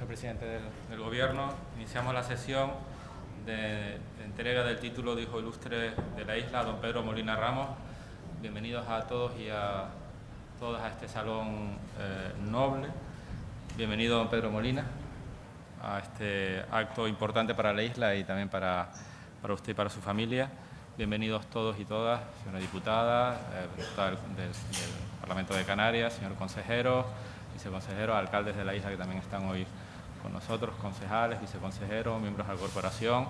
Señor presidente del Gobierno, iniciamos la sesión de entrega del título de Hijo Ilustre de la Isla a don Pedro Molina Ramos. Bienvenidos a todos y a todas a este salón noble. Bienvenido, don Pedro Molina, a este acto importante para la isla y también para usted y para su familia. Bienvenidos todos y todas, señora diputada, diputada del Parlamento de Canarias, señor consejero, viceconsejero, alcaldes de la isla que también están hoy con nosotros, concejales, viceconsejeros, miembros de la corporación,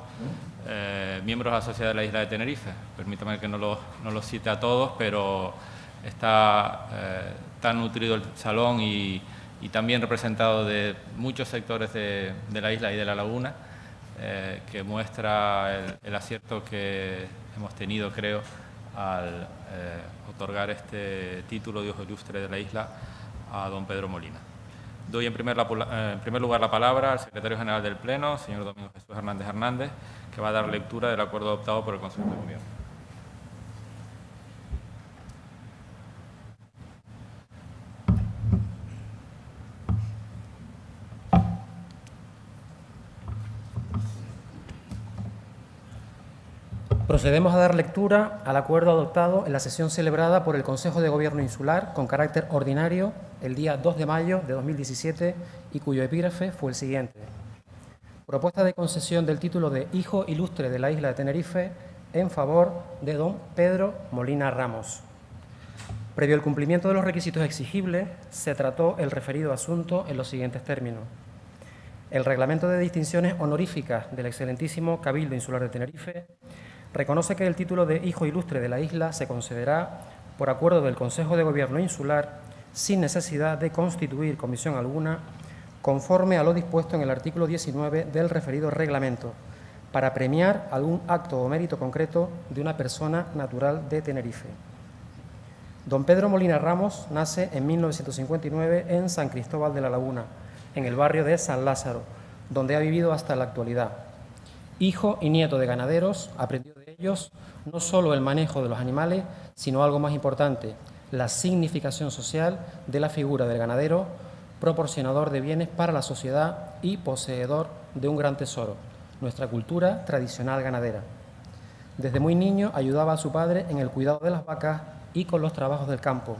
miembros de la Sociedad de la Isla de Tenerife. Permítame que no los cite a todos, pero está tan nutrido el salón y también representado de muchos sectores de la isla y de la laguna, que muestra el acierto que hemos tenido, creo, al otorgar este título de Hijo Ilustre de la isla a don Pedro Molina. Doy en primer lugar la palabra al secretario general del Pleno, señor Domingo Jesús Hernández Hernández, que va a dar lectura del acuerdo adoptado por el Consejo de Gobierno. Procedemos a dar lectura al acuerdo adoptado en la sesión celebrada por el Consejo de Gobierno Insular con carácter ordinario el día 2 de mayo de 2017 y cuyo epígrafe fue el siguiente. Propuesta de concesión del título de Hijo Ilustre de la Isla de Tenerife en favor de don Pedro Molina Ramos. Previo al cumplimiento de los requisitos exigibles, se trató el referido asunto en los siguientes términos. El Reglamento de Distinciones Honoríficas del excelentísimo Cabildo Insular de Tenerife reconoce que el título de Hijo Ilustre de la isla se concederá por acuerdo del Consejo de Gobierno Insular sin necesidad de constituir comisión alguna, conforme a lo dispuesto en el artículo 19 del referido reglamento, para premiar algún acto o mérito concreto de una persona natural de Tenerife. Don Pedro Molina Ramos nace en 1959 en San Cristóbal de la Laguna, en el barrio de San Lázaro, donde ha vivido hasta la actualidad. Hijo y nieto de ganaderos, aprendió de ellos no solo el manejo de los animales, sino algo más importante, la significación social de la figura del ganadero, proporcionador de bienes para la sociedad y poseedor de un gran tesoro, nuestra cultura tradicional ganadera. Desde muy niño ayudaba a su padre en el cuidado de las vacas y con los trabajos del campo.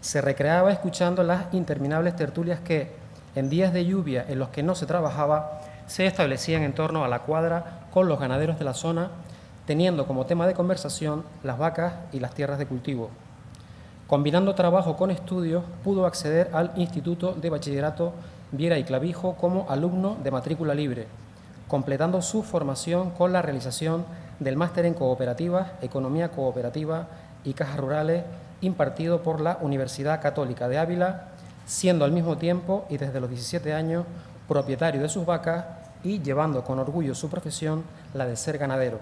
Se recreaba escuchando las interminables tertulias que, en días de lluvia en los que no se trabajaba, se establecían en torno a la cuadra con los ganaderos de la zona, teniendo como tema de conversación las vacas y las tierras de cultivo. Combinando trabajo con estudios, pudo acceder al Instituto de Bachillerato Viera y Clavijo como alumno de matrícula libre, completando su formación con la realización del máster en Cooperativas, Economía Cooperativa y Cajas Rurales, impartido por la Universidad Católica de Ávila, siendo al mismo tiempo y desde los 17 años propietario de sus vacas y llevando con orgullo su profesión, la de ser ganadero.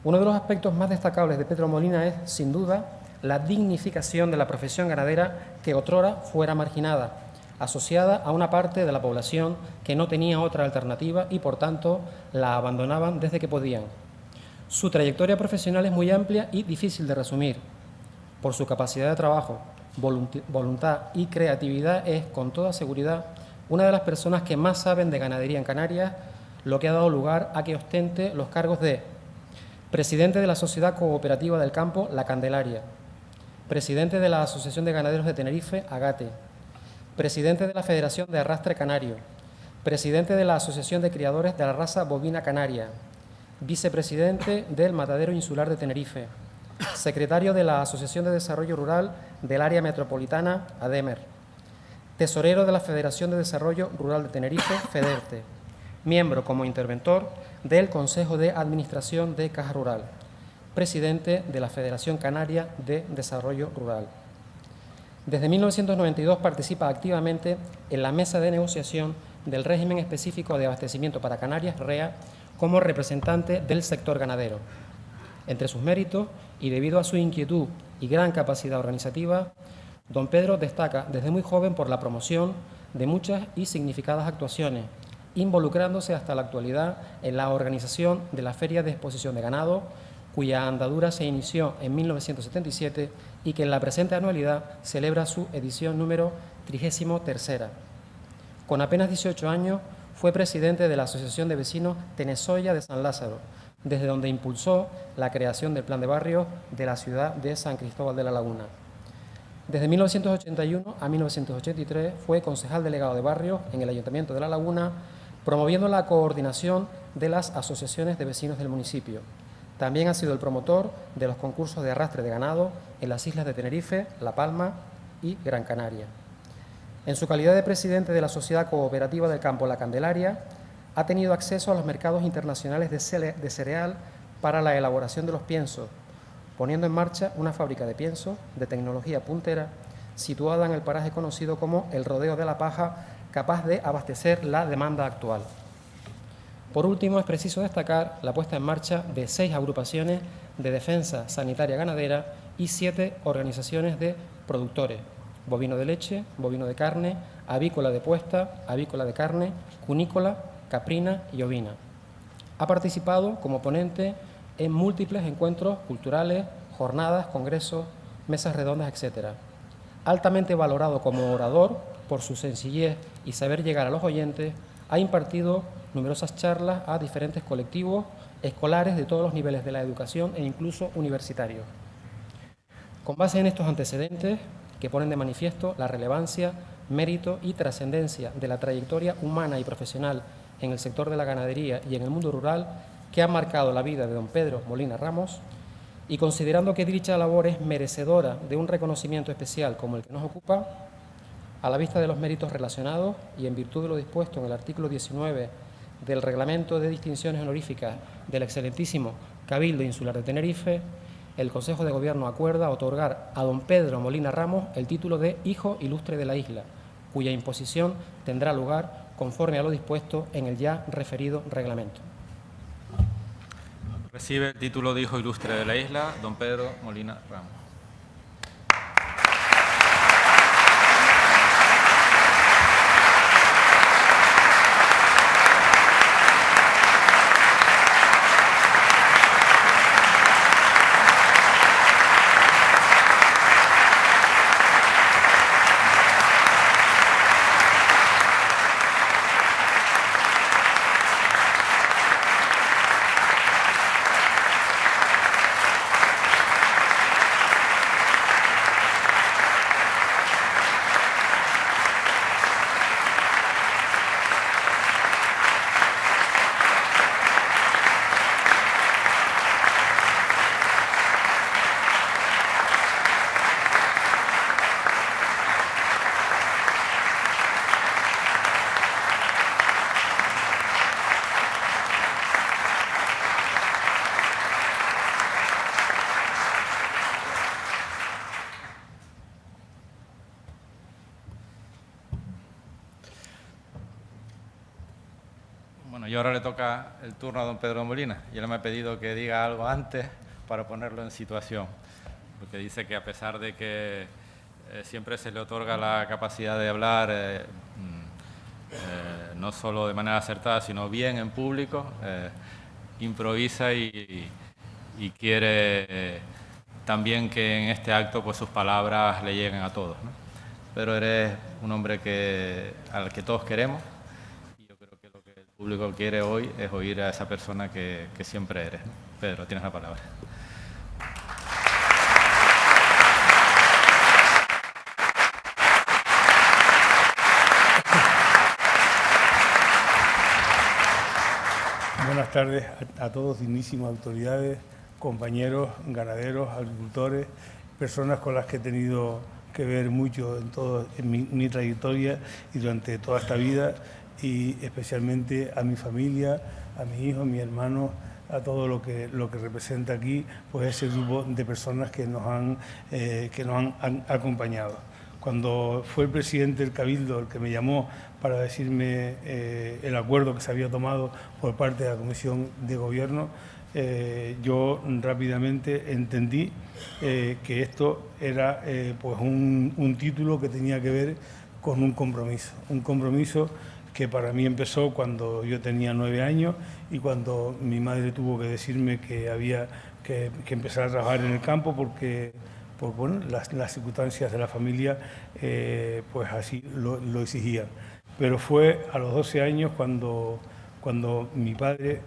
Uno de los aspectos más destacables de Pedro Molina es, sin duda, la dignificación de la profesión ganadera que otrora fuera marginada, asociada a una parte de la población que no tenía otra alternativa y, por tanto, la abandonaban desde que podían. Su trayectoria profesional es muy amplia y difícil de resumir. Por su capacidad de trabajo, voluntad y creatividad es, con toda seguridad, una de las personas que más saben de ganadería en Canarias, lo que ha dado lugar a que ostente los cargos de presidente de la Sociedad Cooperativa del Campo La Candelaria, presidente de la Asociación de Ganaderos de Tenerife, Agate, presidente de la Federación de Arrastre Canario, presidente de la Asociación de Criadores de la Raza Bovina Canaria, vicepresidente del Matadero Insular de Tenerife, secretario de la Asociación de Desarrollo Rural del Área Metropolitana, ADEMER, tesorero de la Federación de Desarrollo Rural de Tenerife, FEDERTE, miembro como interventor del Consejo de Administración de Caja Rural, presidente de la Federación Canaria de Desarrollo Rural. Desde 1992 participa activamente en la mesa de negociación del régimen específico de abastecimiento para Canarias, REA, como representante del sector ganadero. Entre sus méritos, y debido a su inquietud y gran capacidad organizativa, don Pedro destaca desde muy joven por la promoción de muchas y significadas actuaciones, involucrándose hasta la actualidad en la organización de la Feria de Exposición de Ganado, cuya andadura se inició en 1977 y que en la presente anualidad celebra su edición número 33. Con apenas 18 años fue presidente de la Asociación de Vecinos Tenesoya de San Lázaro, desde donde impulsó la creación del Plan de Barrios de la ciudad de San Cristóbal de la Laguna. Desde 1981 a 1983 fue concejal delegado de barrios en el Ayuntamiento de La Laguna, promoviendo la coordinación de las asociaciones de vecinos del municipio. También ha sido el promotor de los concursos de arrastre de ganado en las islas de Tenerife, La Palma y Gran Canaria. En su calidad de presidente de la Sociedad Cooperativa del Campo La Candelaria, ha tenido acceso a los mercados internacionales de cereal para la elaboración de los piensos, poniendo en marcha una fábrica de piensos de tecnología puntera situada en el paraje conocido como el Rodeo de la Paja, capaz de abastecer la demanda actual. Por último, es preciso destacar la puesta en marcha de 6 agrupaciones de defensa sanitaria ganadera y 7 organizaciones de productores: bovino de leche, bovino de carne, avícola de puesta, avícola de carne, cunícola, caprina y ovina. Ha participado como ponente en múltiples encuentros culturales, jornadas, congresos, mesas redondas, etc. Altamente valorado como orador por su sencillez y saber llegar a los oyentes, ha impartido numerosas charlas a diferentes colectivos escolares de todos los niveles de la educación e incluso universitarios. Con base en estos antecedentes, que ponen de manifiesto la relevancia, mérito y trascendencia de la trayectoria humana y profesional en el sector de la ganadería y en el mundo rural que ha marcado la vida de don Pedro Molina Ramos, y considerando que dicha labor es merecedora de un reconocimiento especial como el que nos ocupa, a la vista de los méritos relacionados y en virtud de lo dispuesto en el artículo 19 del Reglamento de Distinciones Honoríficas del excelentísimo Cabildo Insular de Tenerife, el Consejo de Gobierno acuerda otorgar a don Pedro Molina Ramos el título de Hijo Ilustre de la Isla, cuya imposición tendrá lugar conforme a lo dispuesto en el ya referido reglamento. Recibe el título de Hijo Ilustre de la Isla don Pedro Molina Ramos. Bueno, y ahora le toca el turno a don Pedro Molina. Y él me ha pedido que diga algo antes para ponerlo en situación, porque dice que a pesar de que siempre se le otorga la capacidad de hablar, no solo de manera acertada, sino bien en público, improvisa y quiere también que en este acto pues, sus palabras le lleguen a todos, ¿no? Pero eres un hombre al que todos queremos. El público quiere hoy es oír a esa persona que siempre eres, ¿no? Pedro, tienes la palabra. Buenas tardes a todos, dignísimas autoridades, compañeros, ganaderos, agricultores, personas con las que he tenido que ver mucho en mi trayectoria y durante toda esta vida, y especialmente a mi familia, a mi hijo, a mi hermano, a todo lo que representa aquí, pues ese grupo de personas que nos han acompañado. Cuando fue el presidente del Cabildo el que me llamó para decirme el acuerdo que se había tomado por parte de la Comisión de Gobierno, yo rápidamente entendí que esto era pues un título que tenía que ver con un compromiso que para mí empezó cuando yo tenía 9 años y cuando mi madre tuvo que decirme que había que empezar a trabajar en el campo porque bueno, las circunstancias de la familia pues así lo exigían. pero fue a los 12 años cuando mi padre,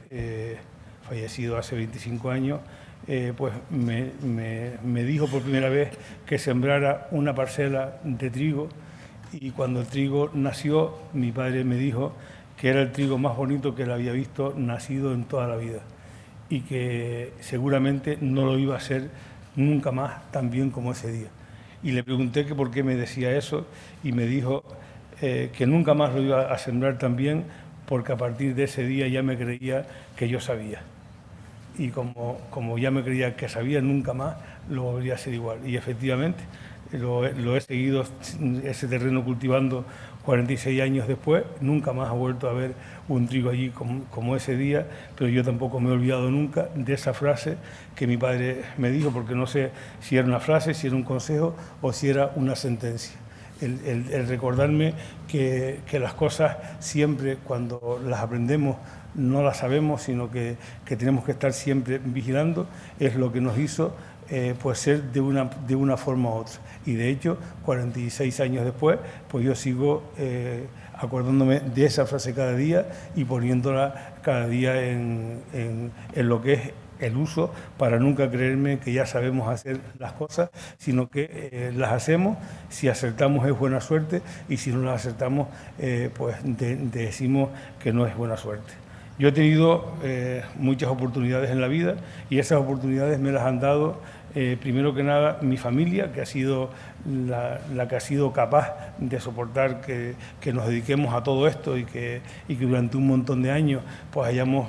fallecido hace 25 años, pues me dijo por primera vez que sembrara una parcela de trigo, y cuando el trigo nació, mi padre me dijo que era el trigo más bonito que él había visto nacido en toda la vida y que seguramente no lo iba a hacer nunca más tan bien como ese día. Y le pregunté que por qué me decía eso y me dijo que nunca más lo iba a sembrar tan bien porque a partir de ese día ya me creía que yo sabía. Y como ya me creía que sabía, nunca más lo volvería a hacer igual. Y efectivamente lo he seguido ese terreno cultivando 46 años después, nunca más he vuelto a ver un trigo allí como ese día, pero yo tampoco me he olvidado nunca de esa frase que mi padre me dijo, porque no sé si era una frase, si era un consejo o si era una sentencia. El recordarme que las cosas siempre cuando las aprendemos no las sabemos, sino que tenemos que estar siempre vigilando, es lo que nos hizo pues ser de una forma u otra. Y de hecho, 46 años después, pues yo sigo acordándome de esa frase cada día y poniéndola cada día en lo que es el uso, para nunca creerme que ya sabemos hacer las cosas, sino que las hacemos. Si acertamos es buena suerte y si no las acertamos, pues decimos que no es buena suerte. Yo he tenido muchas oportunidades en la vida y esas oportunidades me las han dado primero que nada mi familia, que ha sido la que ha sido capaz de soportar que nos dediquemos a todo esto y que durante un montón de años pues hayamos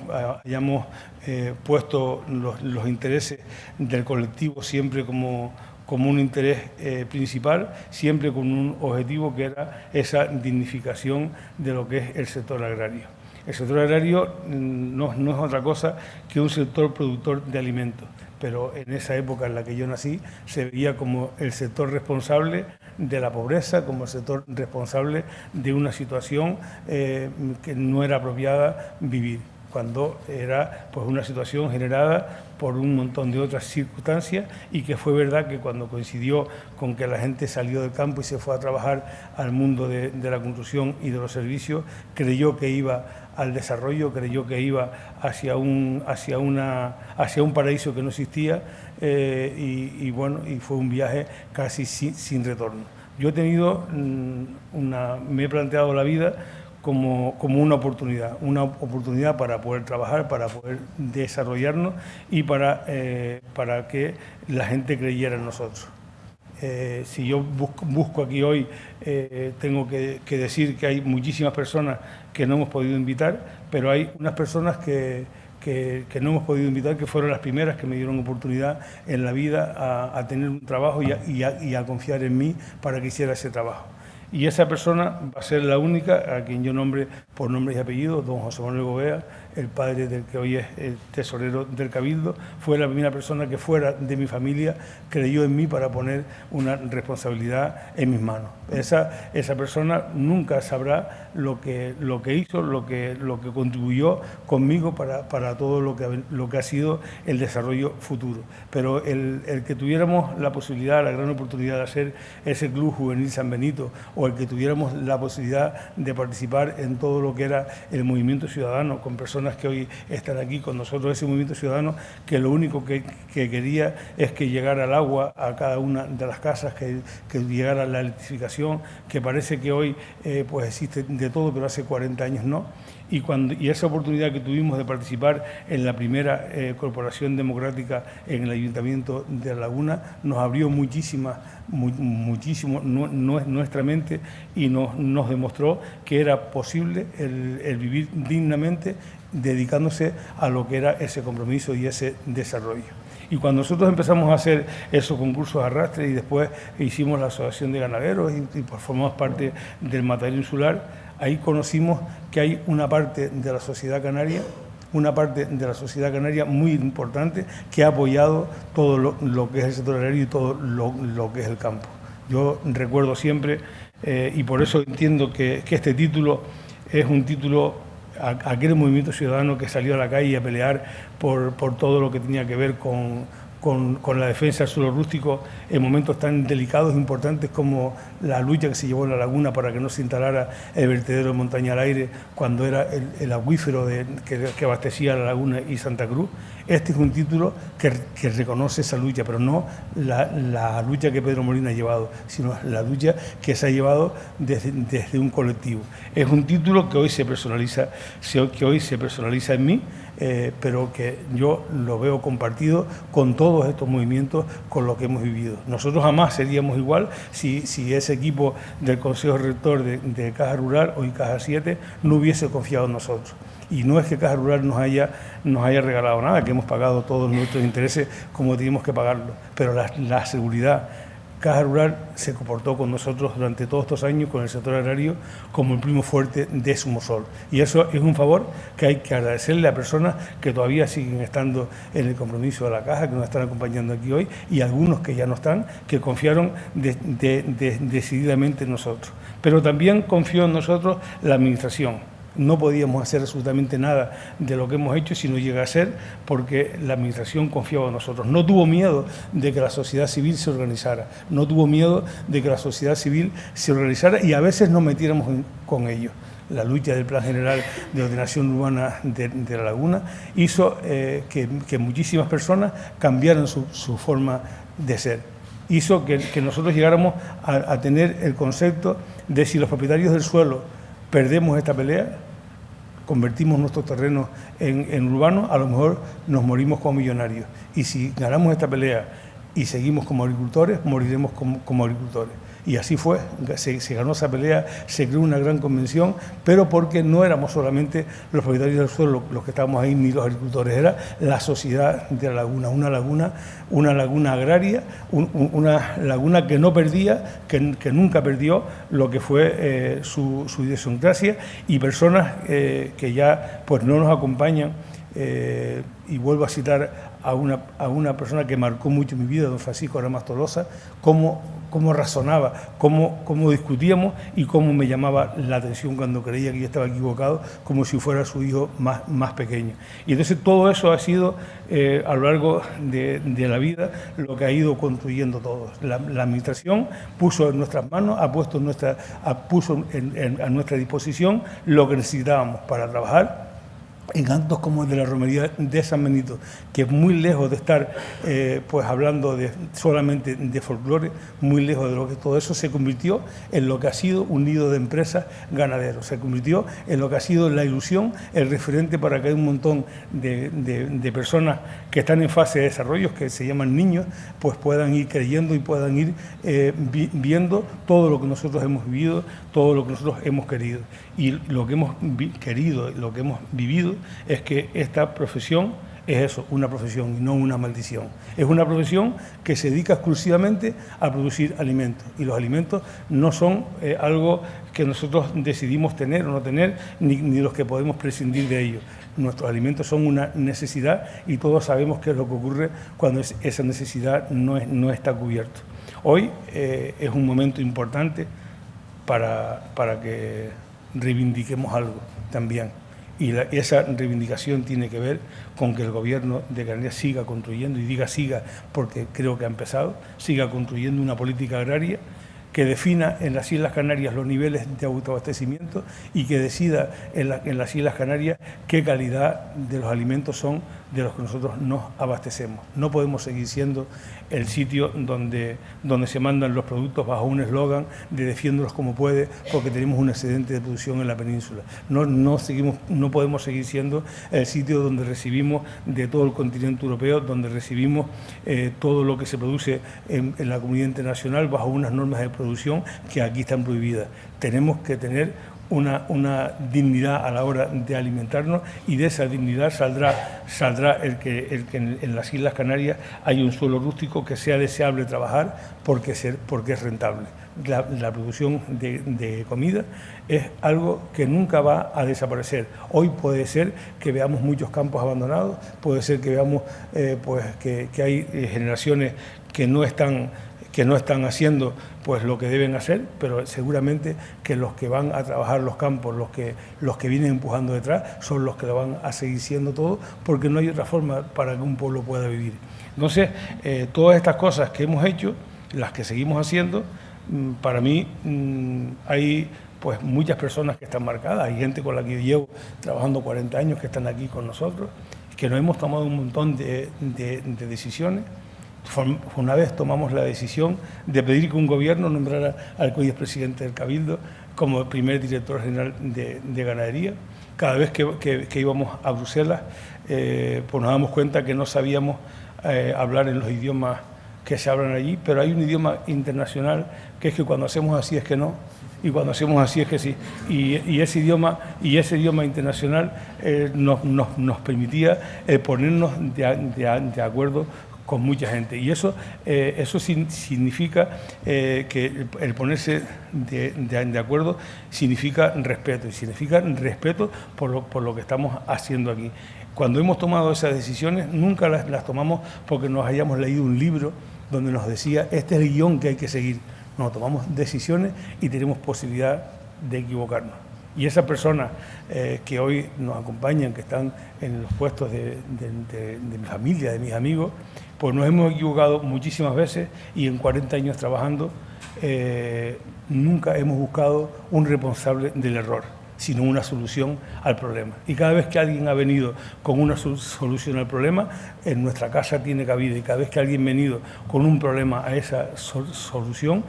puesto los intereses del colectivo siempre como un interés principal, siempre con un objetivo que era esa dignificación de lo que es el sector agrario. El sector agrario no es otra cosa que un sector productor de alimentos, pero en esa época en la que yo nací se veía como el sector responsable de la pobreza, como el sector responsable de una situación que no era apropiada vivir, cuando era pues una situación generada por un montón de otras circunstancias, y que fue verdad que cuando coincidió con que la gente salió del campo y se fue a trabajar al mundo de la construcción y de los servicios, creyó que iba al desarrollo, creyó que iba hacia un paraíso que no existía, y fue un viaje casi sin retorno. Yo he tenido me he planteado la vida como una oportunidad para poder trabajar, para poder desarrollarnos y para que la gente creyera en nosotros. Si yo busco aquí hoy, tengo que decir que hay muchísimas personas que no hemos podido invitar, pero hay unas personas que no hemos podido invitar, que fueron las primeras que me dieron oportunidad en la vida a tener un trabajo y a confiar en mí para que hiciera ese trabajo. Y esa persona va a ser la única a quien yo nombre por nombres y apellidos, don José Manuel Gobea, el padre del que hoy es el tesorero del Cabildo. Fue la primera persona que fuera de mi familia creyó en mí para poner una responsabilidad en mis manos. Esa persona nunca sabrá lo que hizo, lo que contribuyó conmigo para todo lo que ha sido el desarrollo futuro. Pero el que tuviéramos la posibilidad, la gran oportunidad de hacer ese Club Juvenil San Benito, o el que tuviéramos la posibilidad de participar en todo lo que era el movimiento ciudadano, con personas que hoy están aquí con nosotros, ese movimiento ciudadano que lo único que quería es que llegara el agua a cada una de las casas, que llegara la electrificación, que parece que hoy pues existe de todo, pero hace 40 años no. Y esa oportunidad que tuvimos de participar en la primera corporación democrática en el Ayuntamiento de La Laguna nos abrió muchísimo nuestra mente y nos demostró que era posible el vivir dignamente dedicándose a lo que era ese compromiso y ese desarrollo. Y cuando nosotros empezamos a hacer esos concursos de arrastre y después hicimos la Asociación de Ganaderos y formamos parte del Matadero Insular, ahí conocimos que hay una parte de la sociedad canaria, muy importante, que ha apoyado todo lo que es el sector agrario y todo lo que es el campo. Yo recuerdo siempre, y por eso entiendo que este título es un título a aquel movimiento ciudadano que salió a la calle a pelear por todo lo que tenía que ver con con la defensa del suelo rústico en momentos tan delicados e importantes como la lucha que se llevó en La Laguna para que no se instalara el vertedero de Montaña al Aire cuando era el acuífero que abastecía La Laguna y Santa Cruz. Este es un título que reconoce esa lucha, pero no la lucha que Pedro Molina ha llevado, sino la lucha que se ha llevado desde un colectivo. Es un título que hoy se personaliza en mí, pero que yo lo veo compartido con todos estos movimientos, con lo que hemos vivido. Nosotros jamás seríamos igual si ese equipo del Consejo Rector de Caja Rural, hoy Caja 7, no hubiese confiado en nosotros. Y no es que Caja Rural nos haya regalado nada, que hemos pagado todos nuestros intereses como teníamos que pagarlo, pero la seguridad. Caja Rural se comportó con nosotros durante todos estos años, con el sector agrario, como el primo fuerte de Sumosol. Y eso es un favor que hay que agradecerle a personas que todavía siguen estando en el compromiso de la Caja, que nos están acompañando aquí hoy, y algunos que ya no están, que confiaron decididamente en nosotros. Pero también confió en nosotros la Administración. No podíamos hacer absolutamente nada de lo que hemos hecho si no llega a ser porque la Administración confiaba en nosotros. No tuvo miedo de que la sociedad civil se organizara, no tuvo miedo de que la sociedad civil se organizara y a veces nos metiéramos con ellos. La lucha del Plan General de Ordenación Urbana de La Laguna hizo que muchísimas personas cambiaran su forma de ser. Hizo que nosotros llegáramos a tener el concepto de si los propietarios del suelo perdemos esta pelea, convertimos nuestros terrenos en urbanos, a lo mejor nos morimos como millonarios. Y si ganamos esta pelea y seguimos como agricultores, moriremos como agricultores. Y así fue, se ganó esa pelea, se creó una gran convención, pero porque no éramos solamente los propietarios del suelo los que estábamos ahí, ni los agricultores, era la sociedad de La Laguna, una laguna agraria, una laguna que no perdía, que nunca perdió lo que fue su idiosincrasia, y personas que ya pues no nos acompañan, y vuelvo a citar a una persona que marcó mucho mi vida, don Francisco Aramas Tolosa, cómo razonaba, cómo discutíamos y cómo me llamaba la atención cuando creía que yo estaba equivocado, como si fuera su hijo más pequeño. Y entonces todo eso ha sido a lo largo de la vida lo que ha ido construyendo todo. La Administración puso en nuestras manos, puso a nuestra disposición lo que necesitábamos para trabajar en actos como el de la romería de San Benito, que es muy lejos de estar pues hablando solamente de folclore, muy lejos de lo que todo eso se convirtió en lo que ha sido un nido de empresas ganaderos, se convirtió en lo que ha sido la ilusión, el referente para que hay un montón de personas que están en fase de desarrollo, que se llaman niños, pues puedan ir creyendo y puedan ir viendo todo lo que nosotros hemos vivido, todo lo que nosotros hemos querido. Y lo que hemos querido, lo que hemos vivido, es que esta profesión es eso, una profesión y no una maldición. Es una profesión que se dedica exclusivamente a producir alimentos, y los alimentos no son algo que nosotros decidimos tener o no tener, ni los que podemos prescindir de ellos. Nuestros alimentos son una necesidad y todos sabemos qué es lo que ocurre cuando esa necesidad no está cubierta. Hoy es un momento importante para que reivindiquemos algo también. Y esa reivindicación tiene que ver con que el Gobierno de Canarias siga construyendo, y diga siga porque creo que ha empezado, siga construyendo una política agraria que defina en las Islas Canarias los niveles de autoabastecimiento y que decida en las Islas Canarias qué calidad de los alimentos son de los que nosotros nos abastecemos. No podemos seguir siendo el sitio donde se mandan los productos bajo un eslogan de defiéndolos como puede porque tenemos un excedente de producción en la península. No podemos seguir siendo el sitio donde recibimos de todo el continente europeo, donde recibimos todo lo que se produce en la comunidad internacional bajo unas normas de producción que aquí están prohibidas. Tenemos que tener una dignidad a la hora de alimentarnos, y de esa dignidad saldrá el que en las Islas Canarias hay un suelo rústico que sea deseable trabajar porque es rentable. La producción de comida es algo que nunca va a desaparecer. Hoy puede ser que veamos muchos campos abandonados, puede ser que veamos pues que hay generaciones que no están que no están haciendo pues lo que deben hacer, pero seguramente que los que van a trabajar los campos, los que vienen empujando detrás, son los que lo van a seguir siendo todo, porque no hay otra forma para que un pueblo pueda vivir. Entonces, todas estas cosas que hemos hecho, las que seguimos haciendo, para mí hay pues muchas personas que están marcadas, hay gente con la que yo llevo trabajando 40 años que están aquí con nosotros, que nos hemos tomado un montón de decisiones. Una vez tomamos la decisión de pedir que un gobierno nombrara al que hoy es presidente del Cabildo como primer director general de ganadería. Cada vez que íbamos a Bruselas, pues nos damos cuenta que no sabíamos hablar en los idiomas que se hablan allí, pero hay un idioma internacional que es que cuando hacemos así es que no, y cuando hacemos así es que sí. Y ese idioma internacional nos permitía ponernos de acuerdo con mucha gente. Y eso significa que el ponerse de acuerdo significa respeto, y significa respeto por lo que estamos haciendo aquí. Cuando hemos tomado esas decisiones, nunca las tomamos porque nos hayamos leído un libro donde nos decía, este es el guión que hay que seguir. No, tomamos decisiones y tenemos posibilidad de equivocarnos. Y esas personas que hoy nos acompañan, que están en los puestos de mi familia, de mis amigos, pues nos hemos equivocado muchísimas veces, y en 40 años trabajando nunca hemos buscado un responsable del error, sino una solución al problema. Y cada vez que alguien ha venido con una solución al problema, en nuestra casa tiene cabida, y cada vez que alguien ha venido con un problema a esa solución,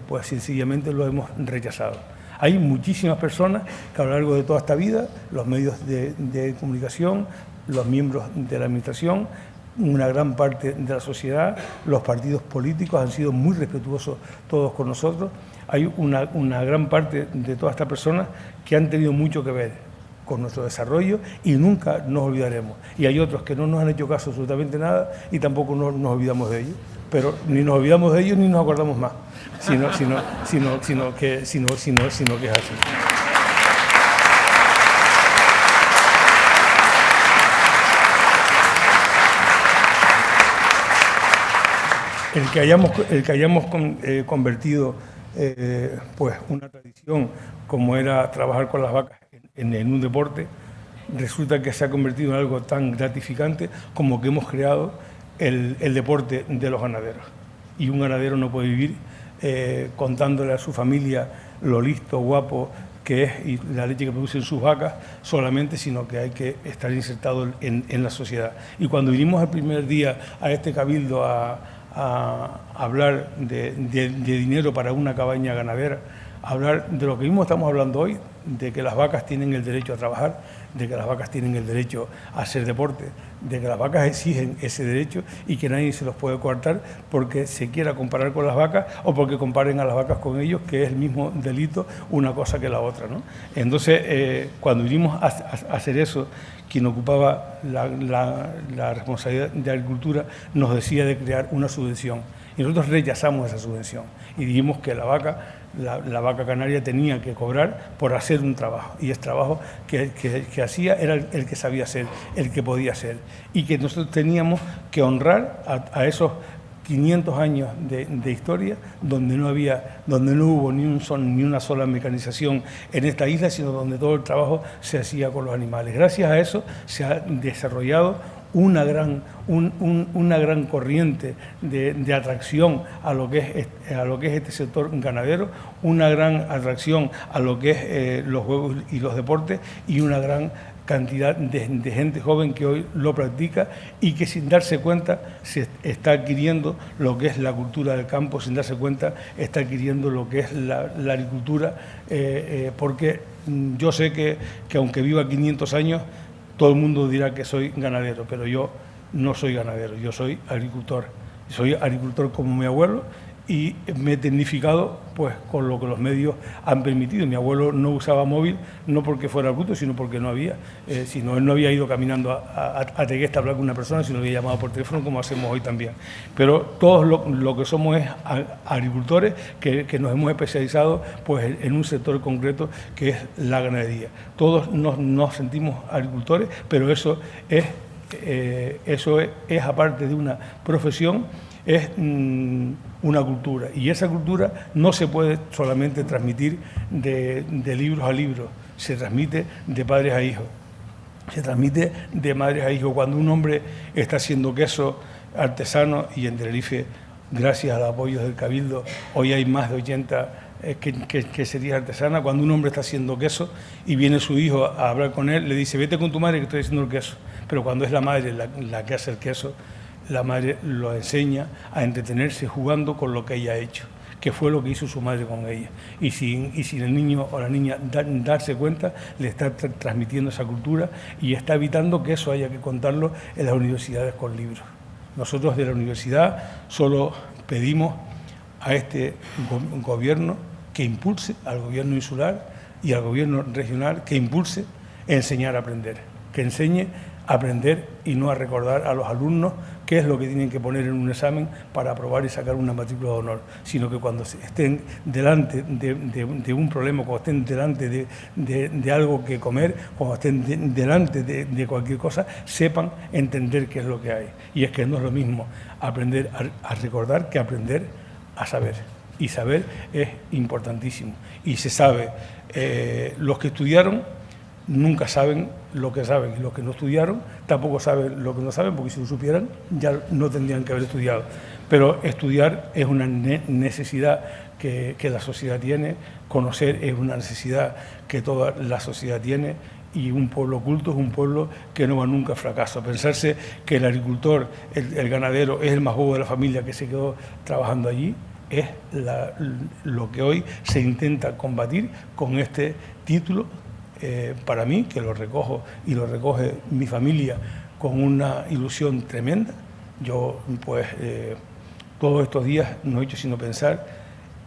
pues sencillamente lo hemos rechazado. Hay muchísimas personas que a lo largo de toda esta vida, los medios de comunicación, los miembros de la administración, una gran parte de la sociedad, los partidos políticos han sido muy respetuosos todos con nosotros. Hay una gran parte de todas estas personas que han tenido mucho que ver con nuestro desarrollo y nunca nos olvidaremos. Y hay otros que no nos han hecho caso absolutamente nada y tampoco nos olvidamos de ellos. Pero ni nos olvidamos de ellos ni nos acordamos más, sino que es así. El que hayamos convertido pues una tradición como era trabajar con las vacas en un deporte, resulta que se ha convertido en algo tan gratificante como que hemos creado el deporte de los ganaderos. Y un ganadero no puede vivir contándole a su familia lo listo, guapo que es y la leche que producen sus vacas solamente, sino que hay que estar insertado en la sociedad. Y cuando vinimos el primer día a este cabildo a hablar de dinero para una cabaña ganadera, hablar de lo que mismo estamos hablando hoy, de que las vacas tienen el derecho a trabajar, de que las vacas tienen el derecho a hacer deporte, de que las vacas exigen ese derecho y que nadie se los puede coartar porque se quiera comparar con las vacas o porque comparen a las vacas con ellos, que es el mismo delito una cosa que la otra, ¿no? Entonces, cuando vinimos a hacer eso, quien ocupaba la responsabilidad de Agricultura nos decía de crear una subvención. Y nosotros rechazamos esa subvención y dijimos que la vaca canaria tenía que cobrar por hacer un trabajo, y ese trabajo que hacía era el que sabía hacer, el que podía hacer, y que nosotros teníamos que honrar a esos 500 años de historia donde no hubo ni una sola mecanización en esta isla, sino donde todo el trabajo se hacía con los animales. Gracias a eso se ha desarrollado una gran corriente de atracción a lo que es este sector ganadero, una gran atracción a lo que es los juegos y los deportes, y una gran cantidad de gente joven que hoy lo practica y que sin darse cuenta se está adquiriendo lo que es la cultura del campo, sin darse cuenta está adquiriendo lo que es la agricultura, porque yo sé que aunque viva 500 años, todo el mundo dirá que soy ganadero, pero yo no soy ganadero, yo soy agricultor. Soy agricultor como mi abuelo y me he tecnificado pues con lo que los medios han permitido. Mi abuelo no usaba móvil, no porque fuera bruto, sino porque no había. Sino él no había ido caminando a Teguesta a hablar con una persona, sino había llamado por teléfono, como hacemos hoy también. Pero todos lo que somos es agricultores que nos hemos especializado pues en un sector concreto que es la ganadería. Todos nos sentimos agricultores, pero eso es aparte de una profesión es una cultura, y esa cultura no se puede solamente transmitir de libros a libros, se transmite de padres a hijos, se transmite de madres a hijos. Cuando un hombre está haciendo queso artesano, y en Tenerife, gracias al apoyo del Cabildo, hoy hay más de 80 queserías artesanas. Cuando un hombre está haciendo queso y viene su hijo a hablar con él, le dice: vete con tu madre que estoy haciendo el queso. Pero cuando es la madre la que hace el queso, la madre lo enseña a entretenerse jugando con lo que ella ha hecho, que fue lo que hizo su madre con ella. Y sin el niño o la niña darse cuenta, le está transmitiendo esa cultura y está evitando que eso haya que contarlo en las universidades con libros. Nosotros de la universidad solo pedimos a este gobierno que impulse, al gobierno insular y al gobierno regional, que impulse enseñar a aprender, que enseñe a aprender y no a recordar a los alumnos qué es lo que tienen que poner en un examen para aprobar y sacar una matrícula de honor, sino que cuando estén delante de un problema, cuando estén delante de algo que comer, cuando estén delante de cualquier cosa, sepan entender qué es lo que hay. Y es que no es lo mismo aprender a recordar que aprender a saber. Y saber es importantísimo. Y se sabe, los que estudiaron nunca saben lo que saben, y los que no estudiaron tampoco saben lo que no saben, porque si lo supieran ya no tendrían que haber estudiado. Pero estudiar es una necesidad que la sociedad tiene, conocer es una necesidad que toda la sociedad tiene, y un pueblo culto es un pueblo que no va nunca a fracaso. Pensarse que el agricultor, el ganadero, es el más bobo de la familia que se quedó trabajando allí, es lo que hoy se intenta combatir con este título. Para mí, que lo recojo y lo recoge mi familia con una ilusión tremenda. Yo, pues, todos estos días no he hecho sino pensar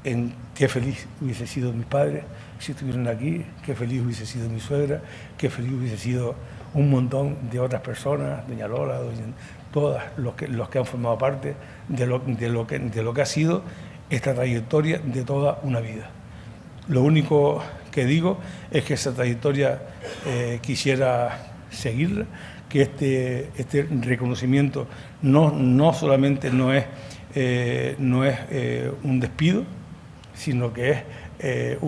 en qué feliz hubiese sido mis padres si estuvieran aquí, qué feliz hubiese sido mi suegra, qué feliz hubiese sido un montón de otras personas, doña Lola, todas los que han formado parte de lo que ha sido esta trayectoria de toda una vida. Lo único que digo es que esa trayectoria quisiera seguirla, que este reconocimiento no solamente no es un despido, sino que es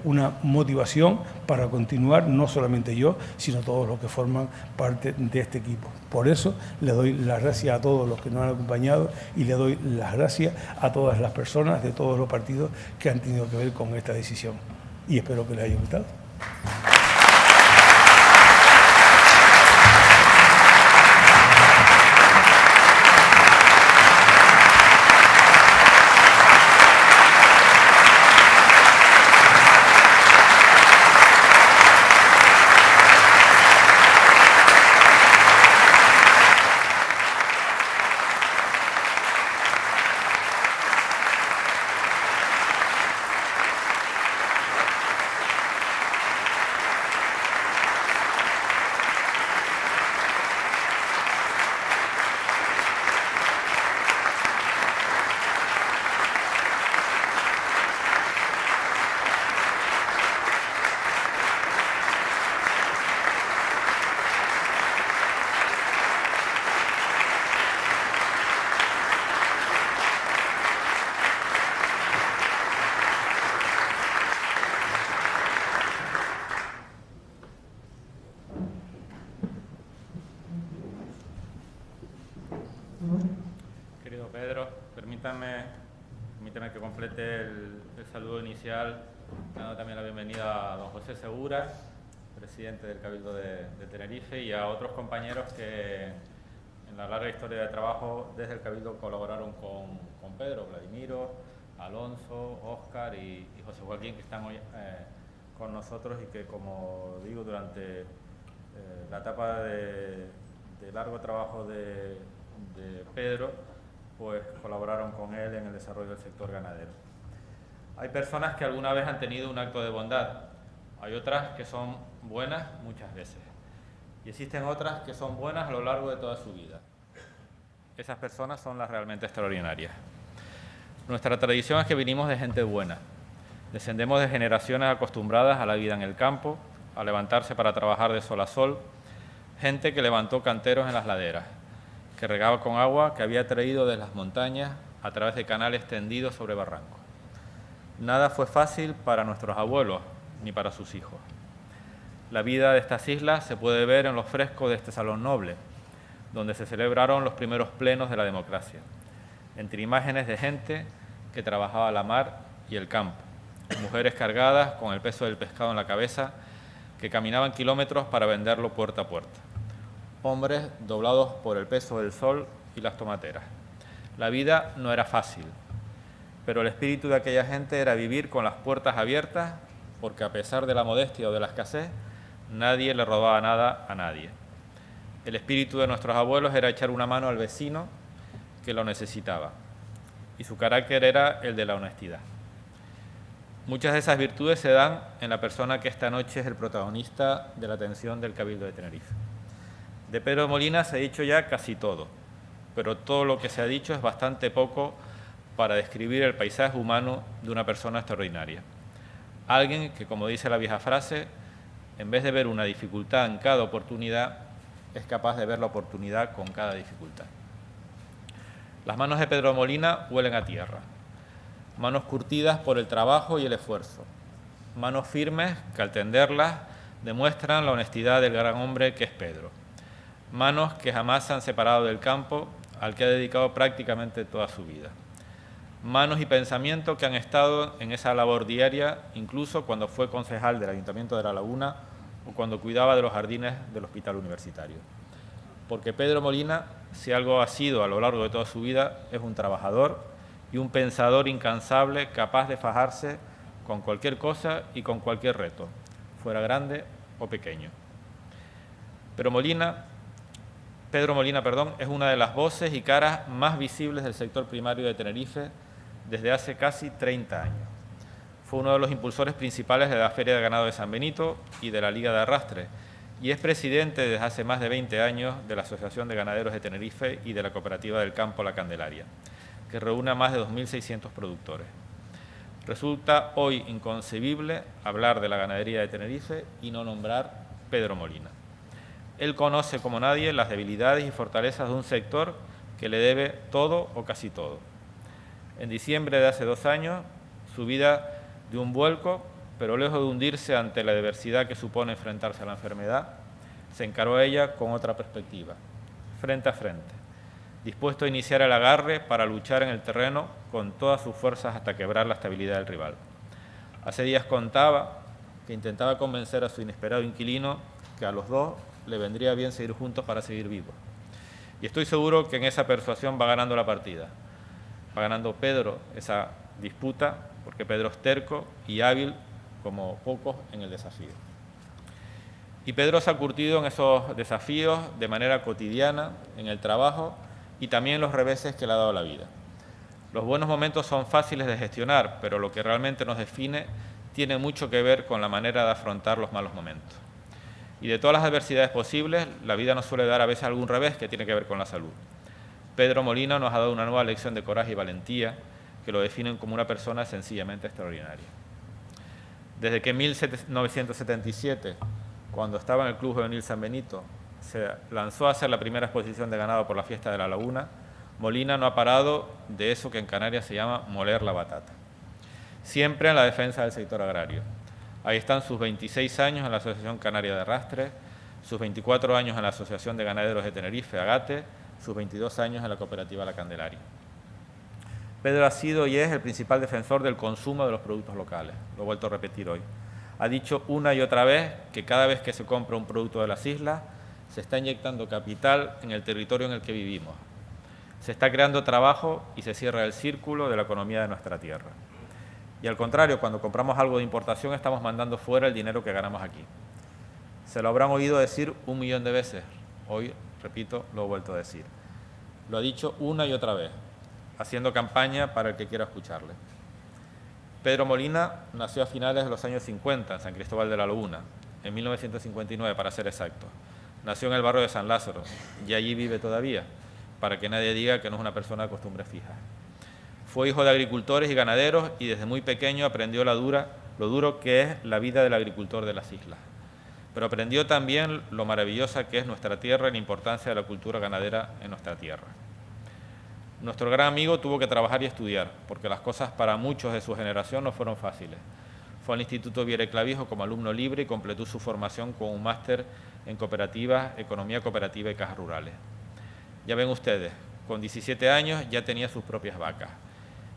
una motivación para continuar, no solamente yo, sino todos los que forman parte de este equipo. Por eso le doy las gracias a todos los que nos han acompañado y le doy las gracias a todas las personas de todos los partidos que han tenido que ver con esta decisión. Y espero que les haya gustado. Querido Pedro, permítame que complete el saludo inicial, dando también la bienvenida a don José Segura, presidente del Cabildo de Tenerife, y a otros compañeros que en la larga historia de trabajo desde el Cabildo colaboraron con Pedro: Vladimiro, Alonso, Óscar y José Joaquín, que están hoy con nosotros y que, como digo, durante la etapa de largo trabajo de Pedro, pues colaboraron con él en el desarrollo del sector ganadero. Hay personas que alguna vez han tenido un acto de bondad, hay otras que son buenas muchas veces, y existen otras que son buenas a lo largo de toda su vida. Esas personas son las realmente extraordinarias. Nuestra tradición es que vinimos de gente buena, descendemos de generaciones acostumbradas a la vida en el campo, a levantarse para trabajar de sol a sol, gente que levantó canteros en las laderas, que regaba con agua que había traído de las montañas a través de canales tendidos sobre barrancos. Nada fue fácil para nuestros abuelos ni para sus hijos. La vida de estas islas se puede ver en los frescos de este salón noble, donde se celebraron los primeros plenos de la democracia, entre imágenes de gente que trabajaba la mar y el campo, mujeres cargadas con el peso del pescado en la cabeza, que caminaban kilómetros para venderlo puerta a puerta, hombres doblados por el peso del sol y las tomateras. La vida no era fácil, pero el espíritu de aquella gente era vivir con las puertas abiertas, porque a pesar de la modestia o de la escasez, nadie le robaba nada a nadie. El espíritu de nuestros abuelos era echar una mano al vecino que lo necesitaba, y su carácter era el de la honestidad. Muchas de esas virtudes se dan en la persona que esta noche es el protagonista de la atención del Cabildo de Tenerife. De Pedro Molina se ha dicho ya casi todo, pero todo lo que se ha dicho es bastante poco para describir el paisaje humano de una persona extraordinaria. Alguien que, como dice la vieja frase, en vez de ver una dificultad en cada oportunidad, es capaz de ver la oportunidad con cada dificultad. Las manos de Pedro Molina huelen a tierra, manos curtidas por el trabajo y el esfuerzo, manos firmes que al tenderlas demuestran la honestidad del gran hombre que es Pedro, manos que jamás se han separado del campo al que ha dedicado prácticamente toda su vida, manos y pensamientos que han estado en esa labor diaria, incluso cuando fue concejal del Ayuntamiento de La Laguna o cuando cuidaba de los jardines del Hospital Universitario. Porque Pedro Molina, si algo ha sido a lo largo de toda su vida, es un trabajador y un pensador incansable, capaz de fajarse con cualquier cosa y con cualquier reto, fuera grande o pequeño. Pedro Molina, es una de las voces y caras más visibles del sector primario de Tenerife desde hace casi 30 años. Fue uno de los impulsores principales de la Feria de Ganado de San Benito y de la Liga de Arrastre, y es presidente desde hace más de 20 años de la Asociación de Ganaderos de Tenerife y de la Cooperativa del Campo La Candelaria, que reúne a más de 2.600 productores. Resulta hoy inconcebible hablar de la ganadería de Tenerife y no nombrar Pedro Molina. Él conoce como nadie las debilidades y fortalezas de un sector que le debe todo o casi todo. En diciembre de hace 2 años, su vida dio un vuelco, pero lejos de hundirse ante la adversidad que supone enfrentarse a la enfermedad, se encaró a ella con otra perspectiva, frente a frente, dispuesto a iniciar el agarre para luchar en el terreno con todas sus fuerzas hasta quebrar la estabilidad del rival. Hace días contaba que intentaba convencer a su inesperado inquilino que a los dos le vendría bien seguir juntos para seguir vivos. Y estoy seguro que en esa persuasión va ganando la partida. Va ganando Pedro esa disputa, porque Pedro es terco y hábil como pocos en el desafío. Y Pedro se ha curtido en esos desafíos de manera cotidiana, en el trabajo y también en los reveses que le ha dado la vida. Los buenos momentos son fáciles de gestionar, pero lo que realmente nos define tiene mucho que ver con la manera de afrontar los malos momentos. Y de todas las adversidades posibles, la vida nos suele dar a veces algún revés que tiene que ver con la salud. Pedro Molina nos ha dado una nueva lección de coraje y valentía que lo definen como una persona sencillamente extraordinaria. Desde que en 1977, cuando estaba en el Club Juvenil San Benito, se lanzó a hacer la primera exposición de ganado por la Fiesta de la Laguna, Molina no ha parado de eso que en Canarias se llama moler la batata. Siempre en la defensa del sector agrario. Ahí están sus 26 años en la Asociación Canaria de Arrastre, sus 24 años en la Asociación de Ganaderos de Tenerife, Agate, sus 22 años en la Cooperativa La Candelaria. Pedro ha sido y es el principal defensor del consumo de los productos locales, lo he vuelto a repetir hoy. Ha dicho una y otra vez que cada vez que se compra un producto de las islas, se está inyectando capital en el territorio en el que vivimos. Se está creando trabajo y se cierra el círculo de la economía de nuestra tierra. Y al contrario, cuando compramos algo de importación, estamos mandando fuera el dinero que ganamos aquí. Se lo habrán oído decir 1 millón de veces. Hoy, repito, lo he vuelto a decir. Lo ha dicho una y otra vez, haciendo campaña para el que quiera escucharle. Pedro Molina nació a finales de los años 50 en San Cristóbal de la Laguna, en 1959 para ser exactos. Nació en el barrio de San Lázaro y allí vive todavía, para que nadie diga que no es una persona de costumbres fijas. Fue hijo de agricultores y ganaderos y desde muy pequeño aprendió lo duro que es la vida del agricultor de las islas. pero aprendió también lo maravillosa que es nuestra tierra y la importancia de la cultura ganadera en nuestra tierra. Nuestro gran amigo tuvo que trabajar y estudiar, porque las cosas para muchos de su generación no fueron fáciles. Fue al Instituto Viera y Clavijo como alumno libre y completó su formación con un máster en cooperativas, economía cooperativa y cajas rurales. Ya ven ustedes, con 17 años ya tenía sus propias vacas.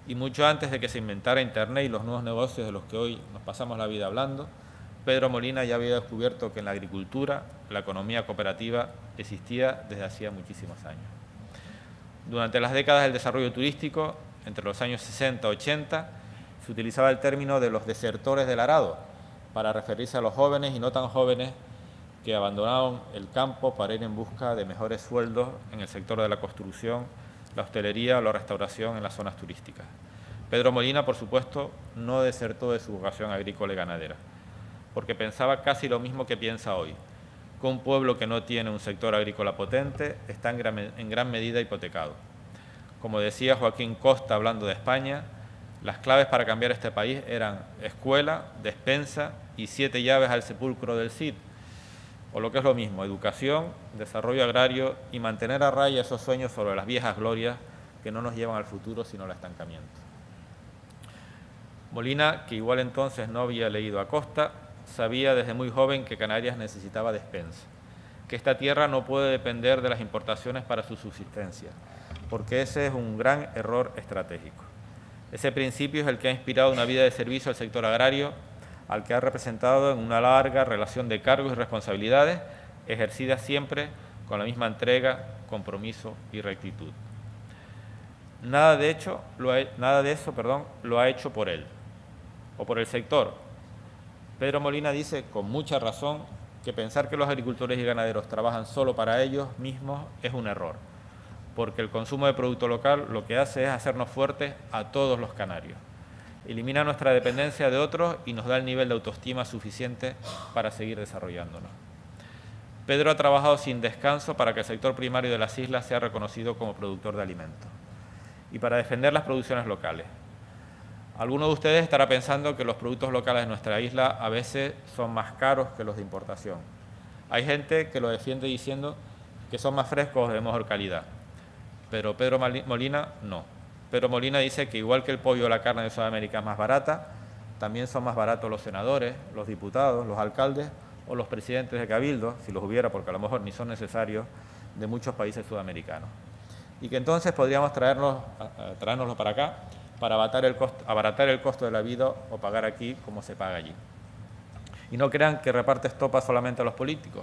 Y mucho antes de que se inventara Internet y los nuevos negocios de los que hoy nos pasamos la vida hablando, Pedro Molina ya había descubierto que en la agricultura la economía cooperativa existía desde hacía muchísimos años. Durante las décadas del desarrollo turístico, entre los años 60 y 80, se utilizaba el término de los desertores del arado para referirse a los jóvenes y no tan jóvenes que abandonaron el campo para ir en busca de mejores sueldos en el sector de la construcción, la hostelería o la restauración en las zonas turísticas. Pedro Molina, por supuesto, no desertó de su vocación agrícola y ganadera, porque pensaba casi lo mismo que piensa hoy, que un pueblo que no tiene un sector agrícola potente está en gran medida hipotecado. Como decía Joaquín Costa hablando de España, las claves para cambiar este país eran escuela, despensa y 7 llaves al sepulcro del Cid, o lo que es lo mismo, educación, desarrollo agrario y mantener a raya esos sueños sobre las viejas glorias que no nos llevan al futuro sino al estancamiento. Molina, que igual entonces no había leído a Costa, sabía desde muy joven que Canarias necesitaba despensa, que esta tierra no puede depender de las importaciones para su subsistencia, porque ese es un gran error estratégico. Ese principio es el que ha inspirado una vida de servicio al sector agrario, al que ha representado en una larga relación de cargos y responsabilidades, ejercidas siempre con la misma entrega, compromiso y rectitud. Nada de eso lo ha hecho por él o por el sector. Pedro Molina dice, con mucha razón, que pensar que los agricultores y ganaderos trabajan solo para ellos mismos es un error, porque el consumo de producto local lo que hace es hacernos fuertes a todos los canarios. Elimina nuestra dependencia de otros y nos da el nivel de autoestima suficiente para seguir desarrollándonos. Pedro ha trabajado sin descanso para que el sector primario de las islas sea reconocido como productor de alimentos y para defender las producciones locales. Alguno de ustedes estará pensando que los productos locales de nuestra isla a veces son más caros que los de importación. Hay gente que lo defiende diciendo que son más frescos o de mejor calidad, pero Pedro Molina no. Pedro Molina dice que igual que el pollo o la carne de Sudamérica es más barata, también son más baratos los senadores, los diputados, los alcaldes o los presidentes de cabildo, si los hubiera, porque a lo mejor ni son necesarios, de muchos países sudamericanos. Y que entonces podríamos traérnoslo para acá para abaratar el costo de la vida o pagar aquí como se paga allí. Y no crean que reparte estopa solamente a los políticos,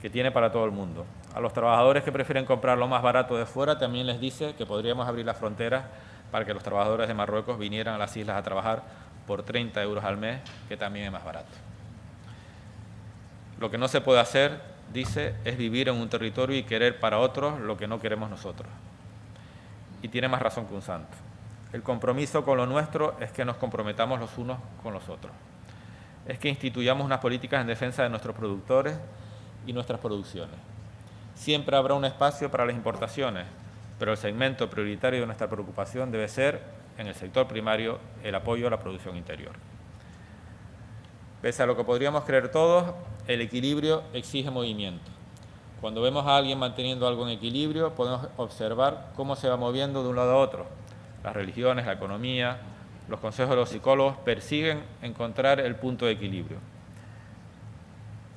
que tiene para todo el mundo. A los trabajadores que prefieren comprar lo más barato de fuera también les dice que podríamos abrir las fronteras para que los trabajadores de Marruecos vinieran a las islas a trabajar por 30 euros al mes, que también es más barato. Lo que no se puede hacer, dice, es vivir en un territorio y querer para otros lo que no queremos nosotros. Y tiene más razón que un santo. El compromiso con lo nuestro es que nos comprometamos los unos con los otros. Es que instituyamos unas políticas en defensa de nuestros productores y nuestras producciones. Siempre habrá un espacio para las importaciones, pero el segmento prioritario de nuestra preocupación debe ser, en el sector primario, el apoyo a la producción interior. Pese a lo que podríamos creer todos, el equilibrio exige movimiento. Cuando vemos a alguien manteniendo algo en equilibrio, podemos observar cómo se va moviendo de un lado a otro. Las religiones, la economía, los consejos de los psicólogos persiguen encontrar el punto de equilibrio.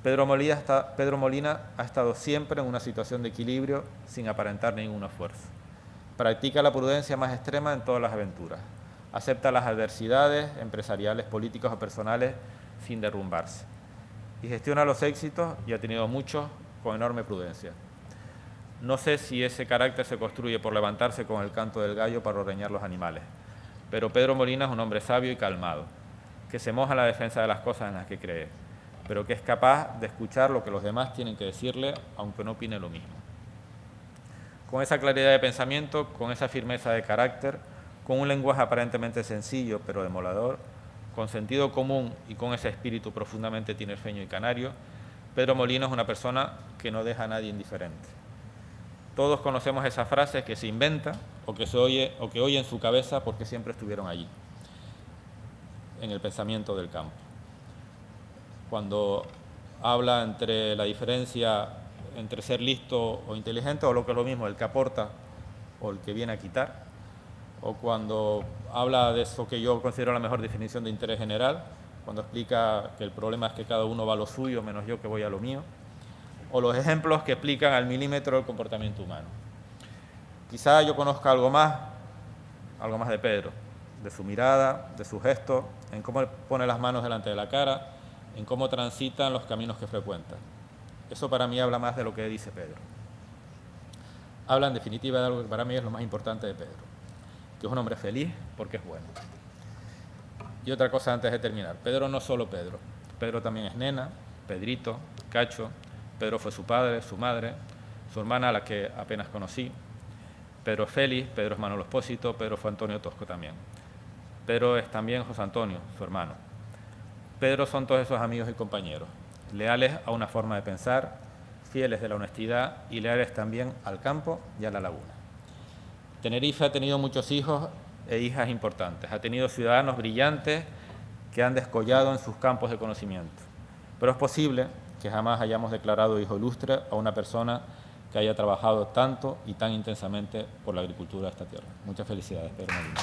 Pedro Molina ha estado siempre en una situación de equilibrio sin aparentar ningún esfuerzo. Practica la prudencia más extrema en todas las aventuras. Acepta las adversidades empresariales, políticas o personales sin derrumbarse. Y gestiona los éxitos, y ha tenido muchos, con enorme prudencia. No sé si ese carácter se construye por levantarse con el canto del gallo para ordeñar los animales, pero Pedro Molina es un hombre sabio y calmado, que se moja en la defensa de las cosas en las que cree, pero que es capaz de escuchar lo que los demás tienen que decirle, aunque no opine lo mismo. Con esa claridad de pensamiento, con esa firmeza de carácter, con un lenguaje aparentemente sencillo pero demoledor, con sentido común y con ese espíritu profundamente tinerfeño y canario, Pedro Molina es una persona que no deja a nadie indiferente. Todos conocemos esas frases que se inventa o que oye en su cabeza porque siempre estuvieron allí, en el pensamiento del campo. Cuando habla entre la diferencia entre ser listo o inteligente, o lo que es lo mismo, el que aporta o el que viene a quitar, o cuando habla de eso que yo considero la mejor definición de interés general, cuando explica que el problema es que cada uno va a lo suyo menos yo que voy a lo mío, o los ejemplos que explican al milímetro el comportamiento humano. Quizá yo conozca algo más de Pedro, de su mirada, de su gesto, en cómo pone las manos delante de la cara, en cómo transitan los caminos que frecuenta. Eso para mí habla más de lo que dice Pedro. Habla en definitiva de algo que para mí es lo más importante de Pedro, que es un hombre feliz porque es bueno. Y otra cosa antes de terminar, Pedro no es solo Pedro, Pedro también es Nena, Pedrito, Cacho, Pedro fue su padre, su madre, su hermana a la que apenas conocí, Pedro es Félix, Pedro es Manolo Espósito, Pedro fue Antonio Tosco también. Pedro es también José Antonio, su hermano. Pedro son todos esos amigos y compañeros, leales a una forma de pensar, fieles de la honestidad y leales también al campo y a la laguna. Tenerife ha tenido muchos hijos e hijas importantes, ha tenido ciudadanos brillantes que han descollado en sus campos de conocimiento, pero es posible que jamás hayamos declarado hijo ilustre a una persona que haya trabajado tanto y tan intensamente por la agricultura de esta tierra. Muchas felicidades, Pedro Molina.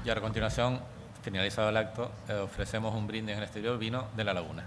Y a continuación, finalizado el acto, ofrecemos un brindis en el exterior, vino de la laguna.